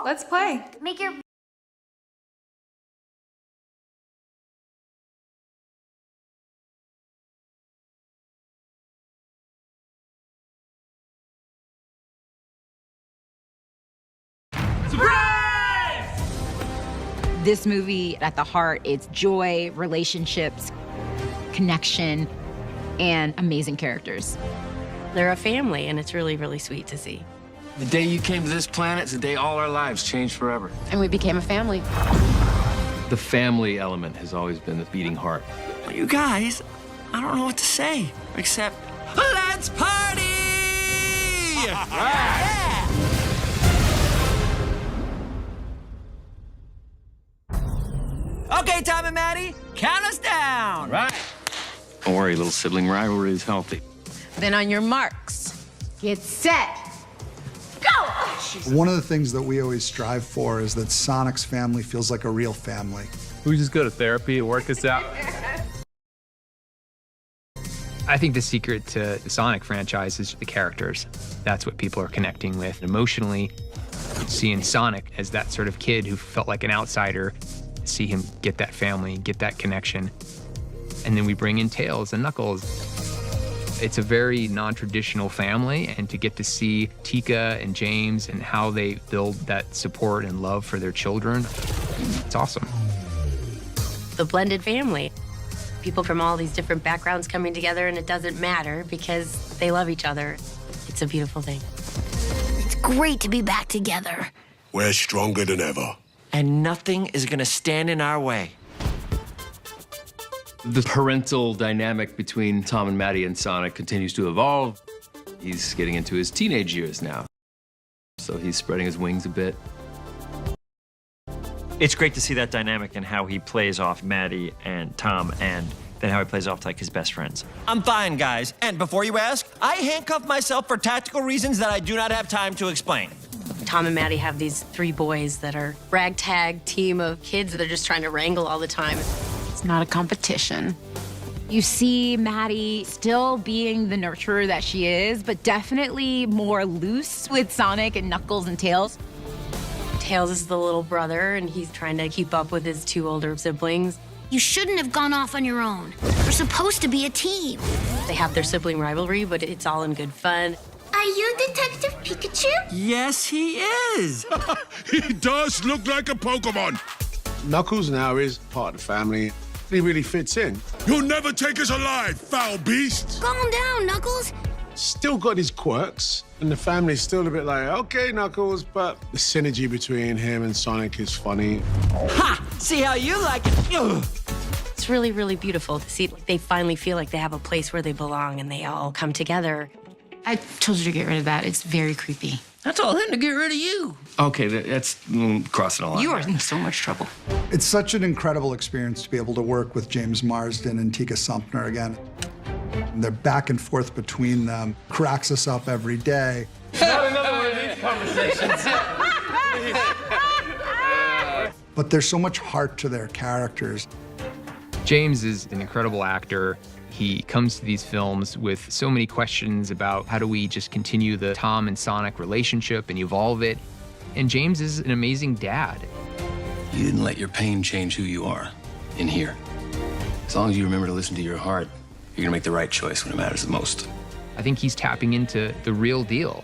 Let's play. Make your... This movie, at the heart, it's joy, relationships, connection, and amazing characters. They're a family, and it's really, really sweet to see. The day you came to this planet is the day all our lives changed forever. And we became a family. The family element has always been the beating heart. Well, you guys, I don't know what to say, except, let's party! Yeah! Okay, Tom and Maddie, count us down. Right. Don't worry, little sibling rivalry is healthy. Then on your marks, get set, go! One of the things that we always strive for is that Sonic's family feels like a real family. We just go to therapy and work this out. I think the secret to the Sonic franchise is the characters. That's what people are connecting with emotionally. Seeing Sonic as that sort of kid who felt like an outsider, see him get that family, get that connection. And then we bring in Tails and Knuckles. It's a very non-traditional family, and to get to see Tika and James and how they build that support and love for their children, it's awesome. The blended family. People from all these different backgrounds coming together, and it doesn't matter because they love each other. It's a beautiful thing. It's great to be back together. We're stronger than ever. And nothing is gonna stand in our way. The parental dynamic between Tom and Maddie and Sonic continues to evolve. He's getting into his teenage years now, so he's spreading his wings a bit. It's great to see that dynamic and how he plays off Maddie and Tom, and then how he plays off like his best friends. I'm fine, guys. And before you ask, I handcuffed myself for tactical reasons that I do not have time to explain. Tom and Maddie have these 3 boys that are ragtag team of kids that are just trying to wrangle all the time. It's not a competition. You see Maddie still being the nurturer that she is, but definitely more loose with Sonic and Knuckles and Tails. Tails is the little brother, and he's trying to keep up with his 2 older siblings. You shouldn't have gone off on your own. We're supposed to be a team. They have their sibling rivalry, but it's all in good fun. Are you Detective Pikachu? Yes, he is. He does look like a Pokemon. Knuckles now is part of the family. He really fits in. You'll never take us alive, foul beast. Calm down, Knuckles. Still got his quirks, and the family's still a bit like, okay, Knuckles, but the synergy between him and Sonic is funny. Ha! See how you like it. Ugh. It's really, really beautiful to see. They finally feel like they have a place where they belong, and they all come together. I told you to get rid of that. It's very creepy. I told him to get rid of you. Okay, that's crossing a line. You are in so much trouble. It's such an incredible experience to be able to work with James Marsden and Tika Sumpter again. Their back and forth between them cracks us up every day. Not another one of these conversations. But there's so much heart to their characters. James is an incredible actor. He comes to these films with so many questions about how do we just continue the Tom and Sonic relationship and evolve it. And James is an amazing dad. You didn't let your pain change who you are in here. As long as you remember to listen to your heart, you're gonna make the right choice when it matters the most. I think he's tapping into the real deal.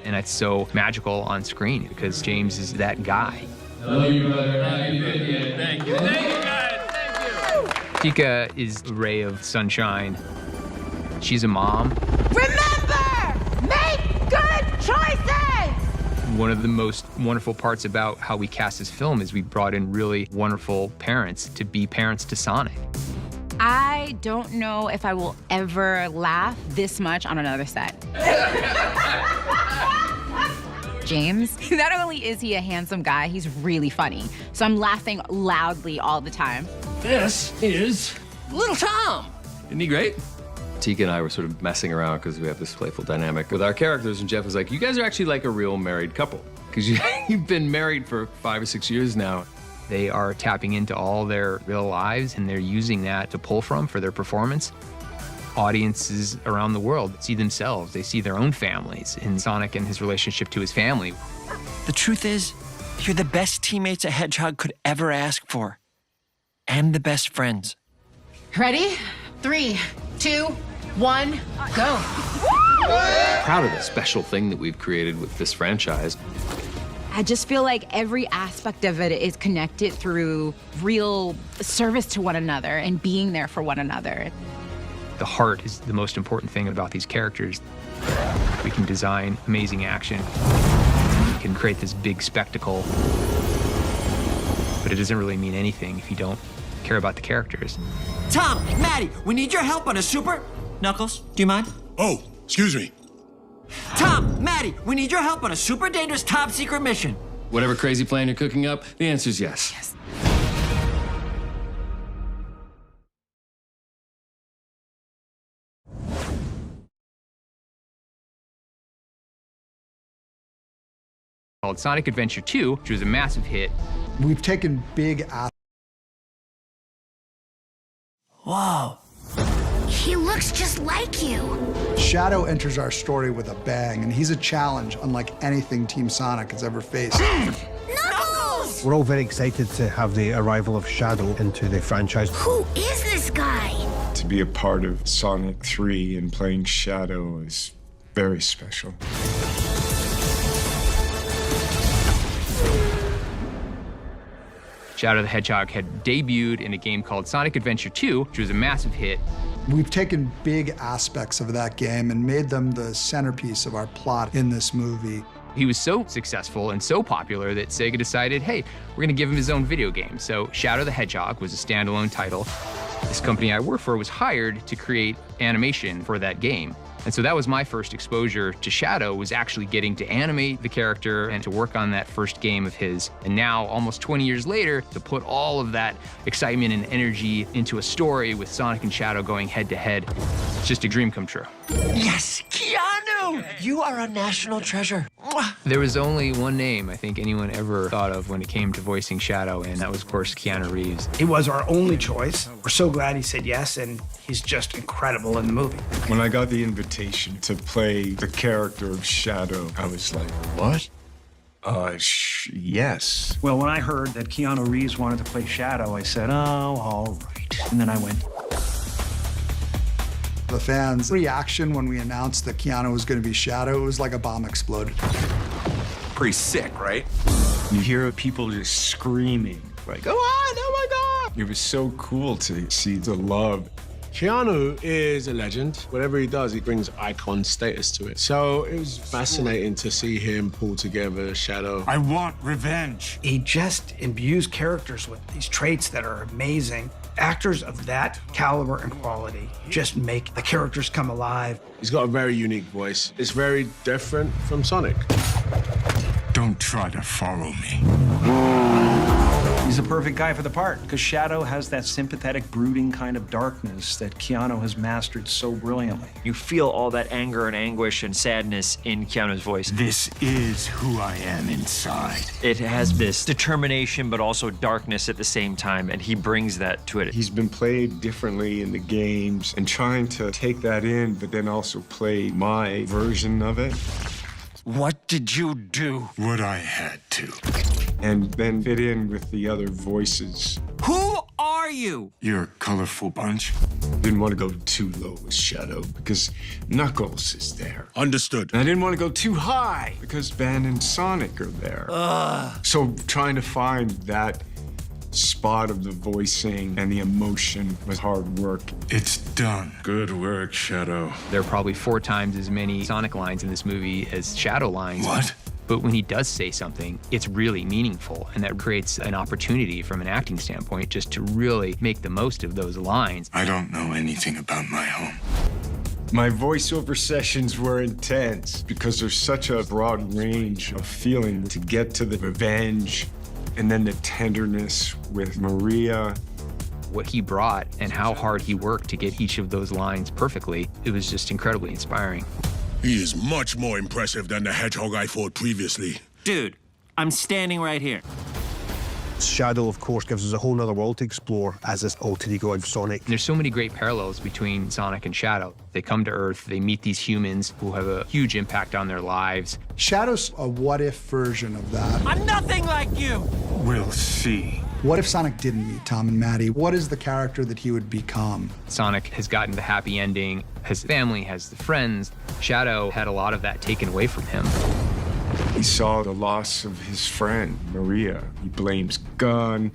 And it's so magical on screen because James is that guy. I love you, brother. Thank you. Thank you, guys. Tika is a ray of sunshine. She's a mom. Remember, make good choices! One of the most wonderful parts about how we cast this film is we brought in really wonderful parents to be parents to Sonic. I don't know if I will ever laugh this much on another set. James, not only is he a handsome guy, he's really funny. So I'm laughing loudly all the time. This is Little Tom. Isn't he great? Tika and I were sort of messing around because we have this playful dynamic with our characters, and Jeff was like, you guys are actually like a real married couple because you've been married for 5 or 6 years now. They are tapping into all their real lives, and they're using that to pull from for their performance. Audiences around the world see themselves. They see their own families in Sonic and his relationship to his family. The truth is, You're the best teammates a hedgehog could ever ask for. And the best friends. Ready? 3, 2, 1, go. Proud of the special thing that we've created with this franchise. I just feel like every aspect of it is connected through real service to one another and being there for one another. The heart is the most important thing about these characters. We can design amazing action. We can create this big spectacle. But it doesn't really mean anything if you don't care about the characters. Tom, Maddie, we need your help on a super... Knuckles, do you mind? Oh, excuse me. Tom, Maddie, we need your help on a super dangerous top secret mission. Whatever crazy plan you're cooking up, the answer is yes. Yes. Called Sonic Adventure 2, which was a massive hit. We've taken big aspects. Whoa. He looks just like you. Shadow enters our story with a bang, and he's a challenge unlike anything Team Sonic has ever faced. Knuckles! We're all very excited to have the arrival of Shadow into the franchise. Who is this guy? To be a part of Sonic 3 and playing Shadow is very special. Shadow the Hedgehog had debuted in a game called Sonic Adventure 2, which was a massive hit. We've taken big aspects of that game and made them the centerpiece of our plot in this movie. He was so successful and so popular that Sega decided, hey, we're gonna give him his own video game. So Shadow the Hedgehog was a standalone title. This company I work for was hired to create animation for that game. And so that was my first exposure to Shadow, was actually getting to animate the character and to work on that first game of his. And now, almost 20 years later, to put all of that excitement and energy into a story with Sonic and Shadow going head to head, it's just a dream come true. Yes, Keanu! You are a national treasure. Mwah. There was only one name I think anyone ever thought of when it came to voicing Shadow, and that was, of course, Keanu Reeves. He was our only choice. We're so glad he said yes, and he's just incredible in the movie. When I got the invitation to play the character of Shadow, I was like, what? Yes. Well, when I heard that Keanu Reeves wanted to play Shadow, I said, oh, all right. And then I went. The fans' reaction when we announced that Keanu was going to be Shadow, it was like a bomb exploded. Pretty sick, right? You hear people just screaming, like, go on, oh my God! It was so cool to see the love. Keanu is a legend. Whatever he does, he brings icon status to it. So it was fascinating to see him pull together Shadow. I want revenge. He just imbues characters with these traits that are amazing. Actors of that caliber and quality just make the characters come alive. He's got a very unique voice. It's very different from Sonic. Don't try to follow me. He's a perfect guy for the part, because Shadow has that sympathetic, brooding kind of darkness that Keanu has mastered so brilliantly. You feel all that anger and anguish and sadness in Keanu's voice. This is who I am inside. It has this determination, but also darkness at the same time, and he brings that to it. He's been played differently in the games and trying to take that in, but then also play my version of it. What did you do? What I had to. And then fit in with the other voices. Who are you? You're a colorful bunch. Didn't want to go too low with Shadow because Knuckles is there. Understood. And I didn't want to go too high because Ben and Sonic are there. So trying to find that spot of the voicing and the emotion was hard work. It's done. Good work, Shadow. There are probably 4 times as many Sonic lines in this movie as Shadow lines. What? But when he does say something, it's really meaningful, and that creates an opportunity from an acting standpoint just to really make the most of those lines. I don't know anything about my home. My voiceover sessions were intense because there's such a broad range of feeling to get to the revenge and then the tenderness with Maria. What he brought and how hard he worked to get each of those lines perfectly, it was just incredibly inspiring. He is much more impressive than the hedgehog I fought previously. Dude, I'm standing right here. Shadow, of course, gives us a whole other world to explore as this alter ego of Sonic. There's so many great parallels between Sonic and Shadow. They come to Earth, they meet these humans who have a huge impact on their lives. Shadow's a what-if version of that. I'm nothing like you! We'll see. What if Sonic didn't meet Tom and Maddie? What is the character that he would become? Sonic has gotten the happy ending, has family, has the friends. Shadow had a lot of that taken away from him. He saw the loss of his friend, Maria. He blames Gunn, and